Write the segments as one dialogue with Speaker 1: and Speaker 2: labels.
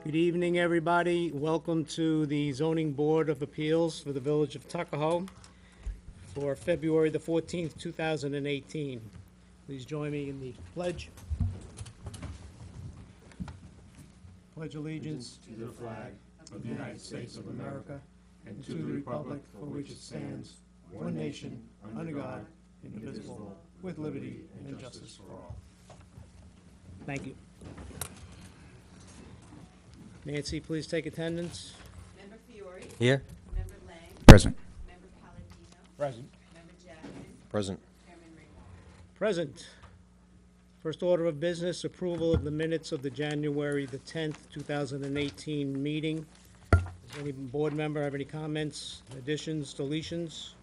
Speaker 1: Good evening, everybody. Welcome to the Zoning Board of Appeals for the Village of Tuckahoe for February the 14th, 2018. Please join me in the pledge. Pledge allegiance
Speaker 2: To the flag of the United States of America and to the republic for which it stands, one nation, under God, indivisible, with liberty and justice for all.
Speaker 1: Thank you. Nancy, please take attendance.
Speaker 3: Member Fiore.
Speaker 4: Here.
Speaker 3: Member Lang.
Speaker 2: Present.
Speaker 3: Member Palladino.
Speaker 1: Present.
Speaker 3: Member Jackson.
Speaker 4: Present.
Speaker 3: Chairman Ringwald.
Speaker 1: Present. First order of business, approval of the minutes of the January the 10th, 2018 meeting. Does any board member have any comments, additions, deletions?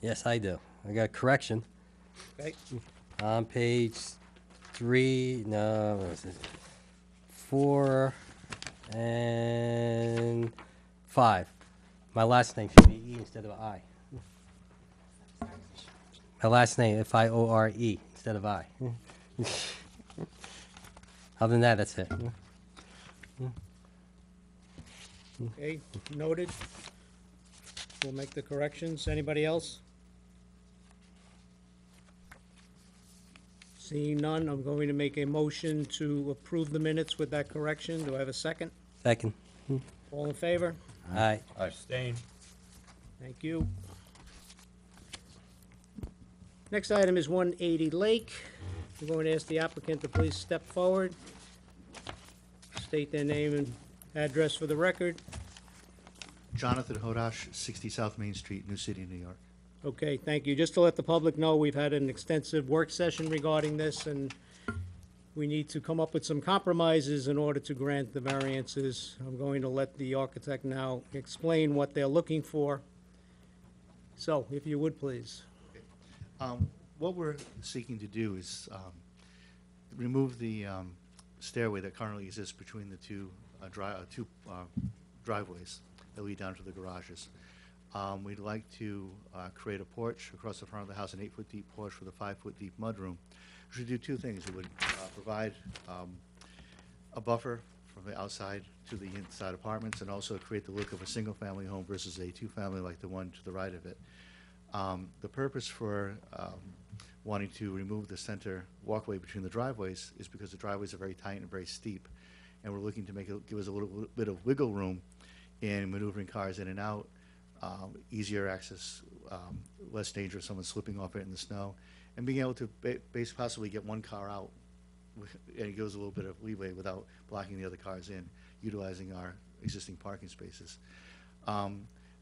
Speaker 4: Yes, I do. I got a correction.
Speaker 1: Okay,
Speaker 4: On page 3, no, what is it? 4 and 5. My last name should be E instead of I. My last name, Fiore instead of I. Other than that, that's it.
Speaker 1: okay, noted. We'll make the corrections. Anybody else? Seeing none, I'm going to make a motion to approve the minutes with that correction. Do I have a second?
Speaker 4: Second.
Speaker 1: All in favor?
Speaker 4: Aye.
Speaker 2: Abstain.
Speaker 1: Thank you. Next item is 180 Lake. We're going to ask the applicant to please step forward, state their name and address for the record.
Speaker 5: Jonathan Hodash, 60 South Main Street, New City, New York.
Speaker 1: Okay, thank you. Just to let the public know, we've had an extensive work session regarding this, and we need to come up with some compromises in order to grant the variances. I'm going to let the architect now explain what they're looking for. So, if you would, please.
Speaker 5: What we're seeking to do is remove the stairway that currently exists between the two driveways that lead down to the garages. We'd like to create a porch across the front of the house, an 8-foot deep porch with a 5-foot deep mudroom. We should do two things. It would provide a buffer from the outside to the inside apartments, and also create the look of a single-family home versus a two-family like the one to the right of it. The purpose for wanting to remove the center walkway between the driveways is because the driveways are very tight and very steep, and we're looking to give us a little bit of wiggle room in maneuvering cars in and out. Easier access, less danger of someone slipping off it in the snow, and being able to basically possibly get one car out, and it gives a little bit of leeway without blocking the other cars in, utilizing our existing parking spaces.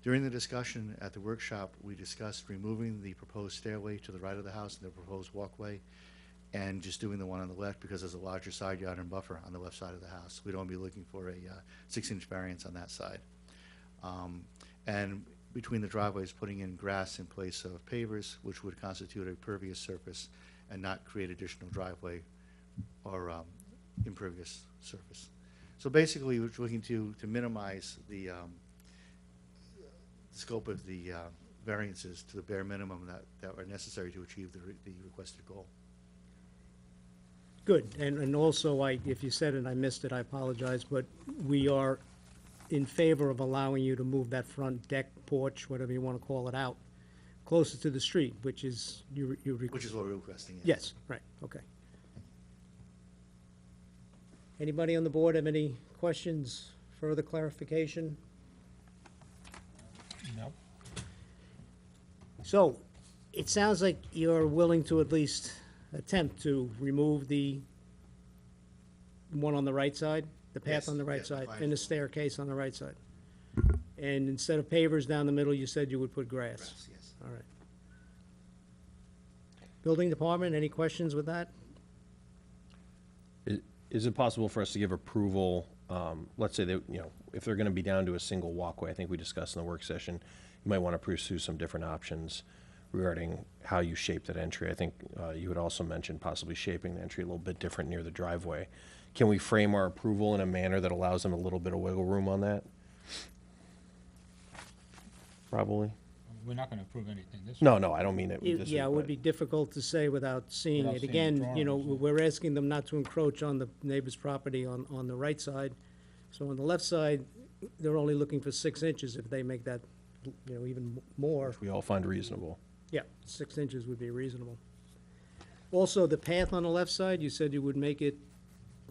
Speaker 5: During the discussion at the workshop, we discussed removing the proposed stairway to the right of the house and the proposed walkway, and just doing the one on the left because there's a larger side yard and buffer on the left side of the house. We don't be looking for a 6-inch variance on that side. And between the driveways, putting in grass in place of pavers, which would constitute a pervious surface and not create additional driveway or impervious surface. So basically, we're looking to minimize the scope of the variances to the bare minimum that are necessary to achieve the requested goal.
Speaker 1: Good, and also, if you said it, I missed it, I apologize, but we are in favor of allowing you to move that front deck, porch, whatever you want to call it, out closer to the street, which is
Speaker 5: Which is what we're requesting.
Speaker 1: Yes, right, okay. Anybody on the board have any questions, further clarification?
Speaker 2: No.
Speaker 1: So, it sounds like you're willing to at least attempt to remove the one on the right side, the path
Speaker 5: Yes,
Speaker 1: on the right
Speaker 5: yes,
Speaker 1: side,
Speaker 5: fine.
Speaker 1: and the staircase on the right side. And instead of pavers down the middle, you said you would put grass.
Speaker 5: Grass, yes.
Speaker 1: All right. Building department, any questions with that?
Speaker 6: Is it possible for us to give approval, let's say that, if they're gonna be down to a single walkway, I think we discussed in the work session, you might wanna pursue some different options regarding how you shape that entry. I think you had also mentioned possibly shaping the entry a little bit different near the driveway. Can we frame our approval in a manner that allows them a little bit of wiggle room on that? Probably.
Speaker 2: we're not gonna approve anything this.
Speaker 6: No, no, I don't mean it this
Speaker 1: Yeah, it
Speaker 6: way,
Speaker 1: would
Speaker 6: but-
Speaker 1: be difficult to say without seeing
Speaker 2: Without
Speaker 1: it.
Speaker 2: seeing
Speaker 1: Again, you know,
Speaker 2: drawings.
Speaker 1: we're asking them not to encroach on the neighbor's property on the right side. So on the left side, they're only looking for 6 inches. If they make that, you know, even more,
Speaker 6: which we all find reasonable.
Speaker 1: yeah, 6 inches would be reasonable. Also, the path on the left side, you said you would make it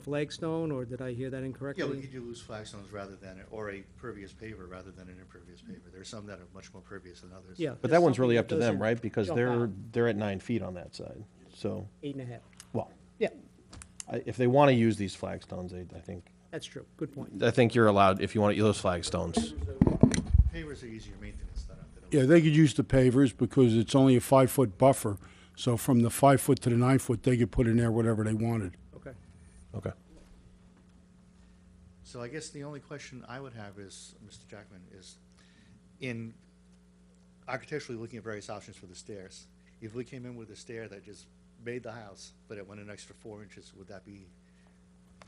Speaker 1: flagstone, or did I hear that
Speaker 5: Yeah, we
Speaker 1: incorrectly?
Speaker 5: could do loose flagstones rather than, or a pervious paver rather than an impervious paver. There are some that are much more pervious than others.
Speaker 1: Yeah.
Speaker 6: But
Speaker 1: there's
Speaker 6: that one's
Speaker 1: something
Speaker 6: really
Speaker 1: that
Speaker 6: up to them,
Speaker 1: doesn't
Speaker 6: right? Because
Speaker 1: jump
Speaker 6: they're,
Speaker 1: out.
Speaker 6: they're at 9 feet on that side. So,
Speaker 1: 8.5.
Speaker 6: well,
Speaker 1: Yeah,
Speaker 6: if they want to use these flagstones,
Speaker 1: that's true. Good point.
Speaker 6: I think you're allowed, if you want to use those flagstones.
Speaker 5: Pavers are easier maintenance than.
Speaker 7: Yeah, they could use the pavers because it's only a 5-foot buffer. So from the 5 foot to the 9 foot, they could put in there whatever they wanted.
Speaker 1: Okay.
Speaker 6: Okay.
Speaker 5: So I guess the only question I would have is, Mr. Jackman, is in architecturally looking at various options for the stairs, if we came in with a stair that just made the house, but it went an extra 4 inches, would that be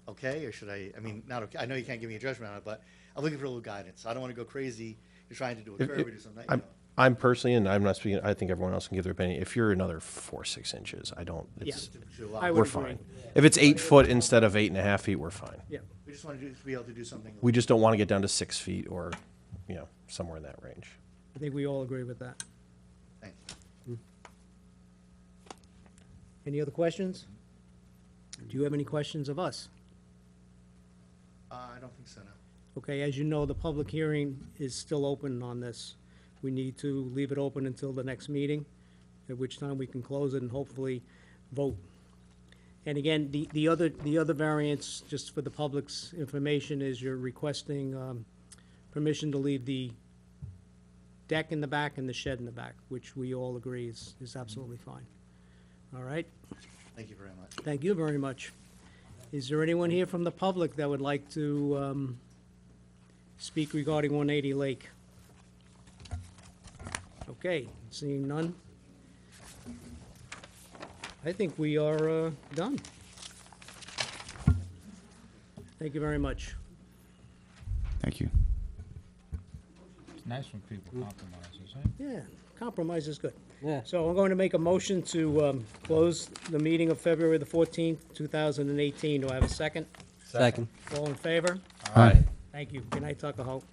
Speaker 5: okay, or should I mean, not okay, I know you can't give me a judgment on it, but I'm looking for a little guidance. I don't want to go crazy, you're trying to do a
Speaker 6: If-
Speaker 5: curve or do something, you know.
Speaker 6: I'm personally, and I'm not speaking, I think everyone else can give their opinion. If you're another 4, 6 inches, I don't, it's,
Speaker 5: Do a lot.
Speaker 1: I would
Speaker 6: we're
Speaker 1: agree.
Speaker 6: fine. If it's 8 foot instead of 8.5 feet, we're fine.
Speaker 1: Yeah.
Speaker 5: We just want to be able to do something.
Speaker 6: We just don't want to get down to 6 feet or, you know, somewhere in that range.
Speaker 1: I think we all agree with that.
Speaker 5: Thank you.
Speaker 1: Any other questions? Do you have any questions of us?
Speaker 5: I don't think so, no.
Speaker 1: Okay, as you know, the public hearing is still open on this. We need to leave it open until the next meeting, at which time we can close it and hopefully vote. And again, the other variance, just for the public's information, is you're requesting permission to leave the deck in the back and the shed in the back, which we all agree is absolutely fine. All right?
Speaker 5: Thank you very much.
Speaker 1: Thank you very much. Is there anyone here from the public that would like to speak regarding 180 Lake? Okay, seeing none. I think we are done. Thank you very much.
Speaker 8: Thank you.
Speaker 2: It's nice when people compromise, isn't it?
Speaker 1: Yeah, compromise is good.
Speaker 4: Yeah.
Speaker 1: So I'm going to make a motion to close the meeting of February the 14th, 2018. Do I have a second?
Speaker 4: Second.
Speaker 1: All in favor?
Speaker 6: Aye.
Speaker 1: Thank you. Good night, Tuckahoe.